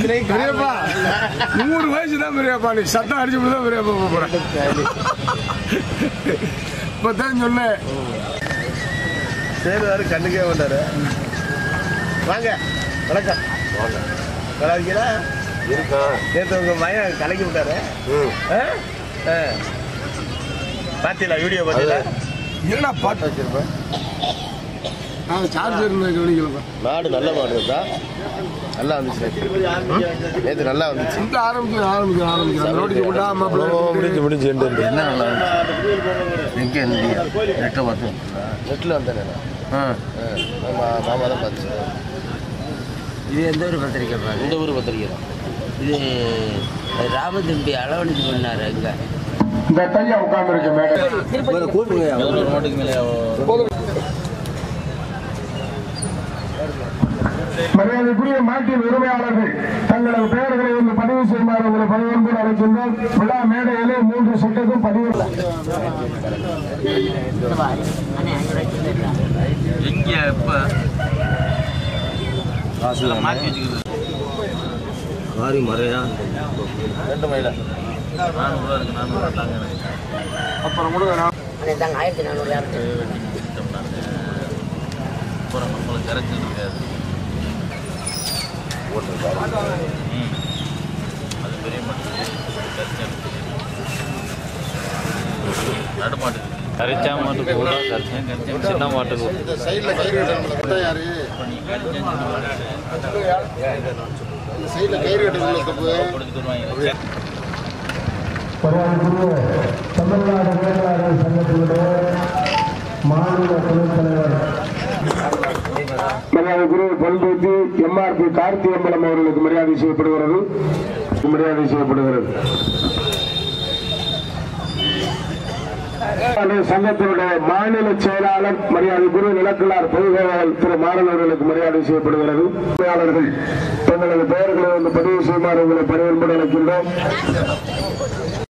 பெரியப்பா 100 வயசு தான் பெரியப்பா. நீ சத்தம் அடிச்சு தான் பெரியப்பா போறேன். இப்பதான் சொன்னேன். சேருவாரு கண்ணுக்கே மாட்டாரு. வாங்க வணக்கம். நல்லா இருக்கீங்களா? நேற்று உங்க மையன் கலக்கி விட்டாரு. பாத்தீங்களா? வீடியோ பாத்தீங்களா? என்னடா பாட்டு வச்சிருப்பேன். சார்ஜர் கவனிக்கலாம். மாடு நல்ல மாடு இருக்கா? நல்லா வந்துச்சு நேற்று. நல்லா வந்துச்சு. ஆரம்பிக்கிறேன் ரோட்டுக்கு போட்டா முடிஞ்சு என்ன நல்லா எங்கே நெட்டில் பார்த்தேன். நெட்டில் வந்தேன். மாமா தான் பார்த்து. இது எந்த ஊர் பத்திரிக்கை? இந்த ஊர் பத்திரிக்கை தான் இது. ராமதம்பி அளவணிச்சு பண்ணாரு. அங்கே இந்த கையா உட்கார்ந்துருக்கு மேடம். கூப்பிடுங்க. மாட்டுக்கு மேலே மரியாதைக்குரிய மாட்டின் உரிமையாளர்கள் தங்களது பெயர்களை வந்து பதிவு செய்யுமாறு உங்களை பதிவன்போடு அழைக்கின்றோம். விழா மேடையிலே 3 செட்டுக்கும் பதிவு. மாறி மறையா 2 மைல 400 இருக்கு. 400 அப்புறம் கூட 1400 மக்களுக்கு கரைச்சல் இருக்காது. அது பெரிய மாட்டுக்கு நடுமாட்டுக்கு கரைச்சா மாட்டுக்கு கூட கரைச்சேன். சின்ன மாட்டுக்கு சைடில் கயிறு கட்டணும். யாரு சைடில் கயிறு கட்டணும். தமிழ்நாடு வேளாளர் சங்கத்தினுடைய மாநில துணைத் தலைவர் மரியாதைக்குரிய பல்பூத்தி எம்ஆர்பி கார்த்தியம்பலம் அவர்களுக்கு மரியாதை செய்யப்படுகிறது. சங்கத்தினுடைய மாநில செயலாளர் மரியாதைக்குரிய நிலக்கலார் பொதுவாளர் திரு மாறன் அவர்களுக்கு மரியாதை செய்யப்படுகிறது. தங்களது பெயர்களை வந்து பதிவு செய்யுமாறு உங்களை பணிவன்போடு அழைக்கின்றோம்.